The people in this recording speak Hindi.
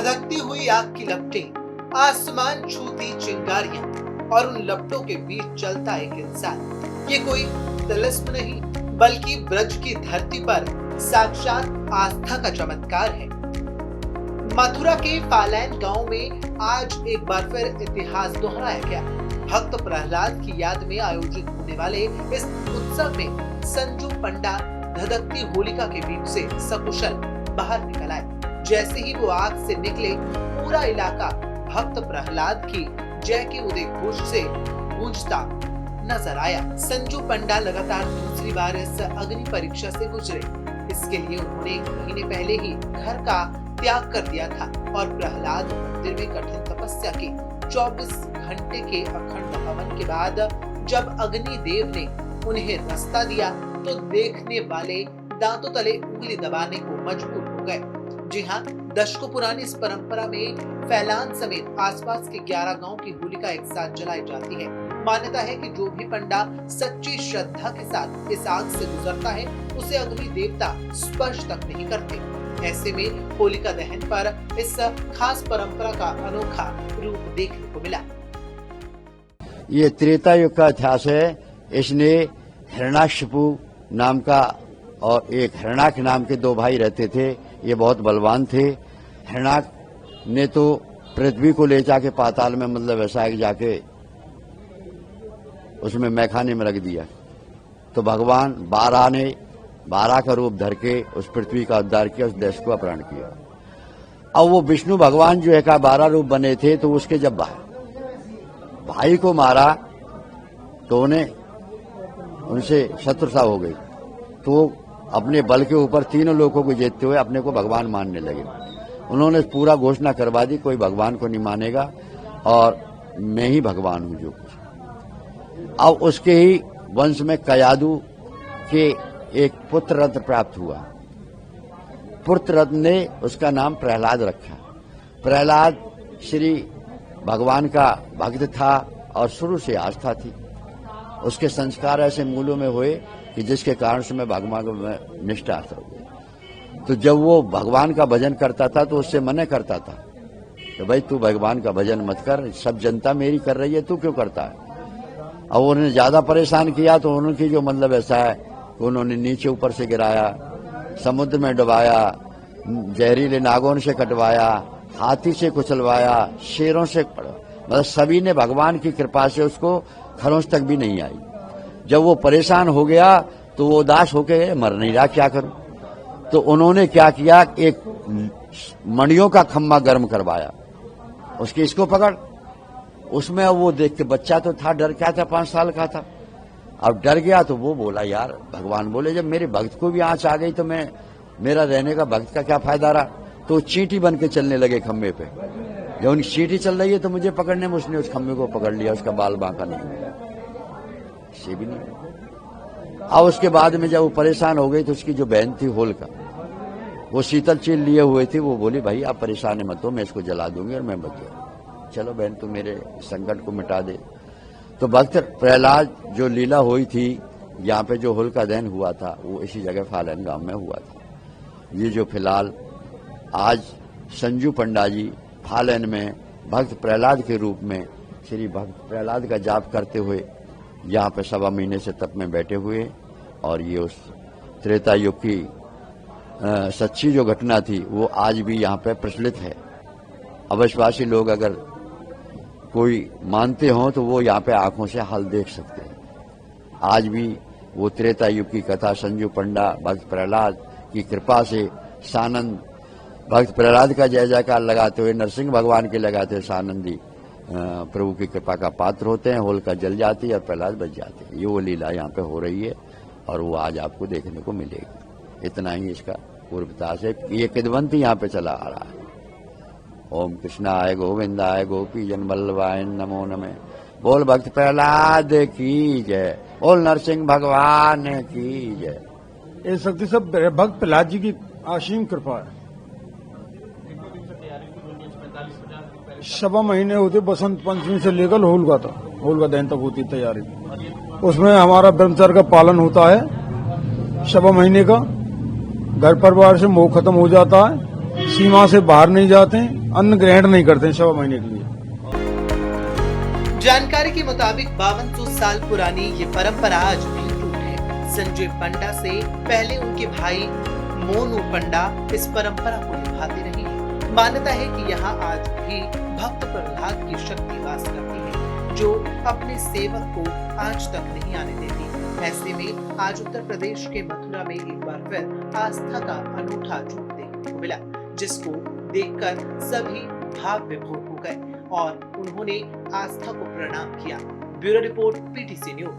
धधकती हुई आग की लपटें, आसमान छूती चिंगारियां और उन लपटों के बीच चलता एक इंसान। ये कोई तिलिस्म नहीं बल्कि ब्रज की धरती पर साक्षात आस्था का चमत्कार है। मथुरा के फालैन गांव में आज एक बार फिर इतिहास दोहराया गया। भक्त प्रहलाद की याद में आयोजित होने वाले इस उत्सव में संजू पंडा धधकती होलिका के बीच से सकुशल बाहर निकल आए। जैसे ही वो आग से निकले, पूरा इलाका भक्त प्रहलाद की जय के उदय घोष से गूंजता नजर आया। संजू पंडा लगातार दूसरी बार इस अग्नि परीक्षा से गुजरे। इसके लिए उन्होंने 1 महीने पहले ही घर का त्याग कर दिया था और प्रहलाद मंदिर में कठिन तपस्या की। 24 घंटे के अखंड हवन के बाद जब अग्नि देव ने उन्हें रास्ता दिया तो देखने वाले दांतों तले उंगली दबाने को मजबूर हो गए। जी हाँ, दशकों पुरानी इस परंपरा में फैलान समेत आसपास के 11 गांव की होलिका एक साथ जलाई जाती है। मान्यता है कि जो भी पंडा सच्ची श्रद्धा के साथ इस आग से गुजरता है, उसे अग्नि देवता स्पर्श तक नहीं करते। ऐसे में होलिका दहन पर इस खास परंपरा का अनोखा रूप देखने को मिला। ये त्रेता युग का इतिहास है। इसने हिरण्याकशिपु नाम का और एक हिरण्याक नाम के 2 भाई रहते थे। ये बहुत बलवान थे। हिरण्याक ने तो पृथ्वी को ले जाके पाताल में मतलब ऐसा जाके उसमें मैखाने में रख दिया। तो भगवान बारह ने 12 का रूप धर के उस पृथ्वी का उद्धार किया, उस देश को अपहरण किया। अब वो विष्णु भगवान जो है का 12 रूप बने थे, तो उसके जब भाई को मारा तो उन्हें उनसे शत्रुता हो गई। तो अपने बल के ऊपर 3 लोगों को जीतते हुए अपने को भगवान मानने लगे। उन्होंने पूरा घोषणा करवा दी, कोई भगवान को नहीं मानेगा और मैं ही भगवान हूं जो कुछ। अब उसके ही वंश में कयादु के एक पुत्र रत्न प्राप्त हुआ। पुत्र रत्न ने उसका नाम प्रहलाद रखा। प्रहलाद श्री भगवान का भक्त था और शुरू से आस्था थी। उसके संस्कार ऐसे मूलों में हुए कि जिसके कारण से मैं भगवान में निष्ठा हो गई। तो जब वो भगवान का भजन करता था तो उससे मना करता था कि भाई तू भगवान का भजन मत कर, सब जनता मेरी कर रही है, तू क्यों करता है। और उन्होंने ज्यादा परेशान किया तो उनकी जो मतलब ऐसा है कि उन्होंने नीचे ऊपर से गिराया, समुद्र में डुबाया, जहरीले नागों से कटवाया, हाथी से कुचलवाया, शेरों से, मतलब सभी ने भगवान की कृपा से उसको खरोंच तक भी नहीं आई। जब वो परेशान हो गया तो वो उदास होके मर नहीं रहा, क्या करूं। तो उन्होंने क्या किया, एक मणियों का खम्मा गर्म करवाया, उसकी इसको पकड़, उसमें वो देख के बच्चा तो था, डर क्या था, 5 साल का था। अब डर गया तो वो बोला यार, भगवान बोले जब मेरे भक्त को भी आंच आ गई तो मैं मेरा रहने का भक्त का क्या फायदा रहा। तो चींटी बन के चलने लगे खम्भे पे। जब उनकी चींटी चल रही है तो मुझे पकड़ने में उसने उस खम्भे को पकड़ लिया, उसका बाल बांका नहीं हुआ, से भी नहीं। अब उसके बाद में जब वो परेशान हो गई तो उसकी जो बहन थी होलिका, वो शीतल चील लिए हुए थे, वो बोली भाई आप परेशान मत हो, मैं इसको जला दूंगी और मैं बच गया। चलो बहन तू मेरे संकट को मिटा दे। तो भक्त प्रहलाद जो लीला हुई थी, यहाँ पे जो होलिका दहन हुआ था वो इसी जगह फालैन गांव में हुआ था। ये जो फिलहाल आज संजू पंडा जी फालैन में भक्त प्रहलाद के रूप में श्री भक्त प्रहलाद का जाप करते हुए यहाँ पे 1.25 महीने से तप में बैठे हुए, और ये उस त्रेता युग की सच्ची जो घटना थी वो आज भी यहाँ पे प्रचलित है। अवश्यवासी लोग अगर कोई मानते हों तो वो यहाँ पे आंखों से हाल देख सकते हैं। आज भी वो त्रेता युग की कथा संजू पंडा भक्त प्रहलाद की कृपा से सानंद भक्त प्रहलाद का जय जयकार लगाते हुए, नरसिंह भगवान के लगाते हुए सानंदी प्रभु की कृपा का पात्र होते हैं। होलिका जल जाती है और प्रहलाद बच जाते हैं। ये वो लीला यहाँ पे हो रही है और वो आज आपको देखने को मिलेगी। इतना ही इसका पूर्वतास है। ये किदवंती यहाँ पे चला आ रहा है। ओम कृष्णाय गोविंदाय गोपी जन वल्लभाय नमो नमः। बोल भक्त प्रहलाद की जय, बोल नरसिंह भगवान की जय। ये शक्ति सब भक्त प्रहलाद जी की असीम कृपा है। 1.25 महीने होते बसंत पंचमी से लेकर होलिका तक, होलिका दहन तक होती तैयारी। उसमें हमारा ब्रह्मचर्य का पालन होता है। 1.25 महीने का घर परिवार से मोह खत्म हो जाता है। सीमा से बाहर नहीं जाते, अन्न ग्रहण नहीं करते 6 महीने के लिए। जानकारी के मुताबिक 5200 साल पुरानी ये परंपरा आज भी टूट है। संजय पंडा से पहले उनके भाई मोनू पंडा इस परंपरा को निभाते रहे हैं। मान्यता है कि यहाँ आज भी भक्त प्रहलाद की शक्ति वास करती है, जो अपने सेवक को आज तक नहीं आने देती। ऐसे में आज उत्तर प्रदेश के मथुरा में एक बार फिर आस्था का अनूठा रूप देखने को मिला, जिसको देखकर सभी भाव विभोर हो गए और उन्होंने आस्था को प्रणाम किया। Bureau report, PTC news.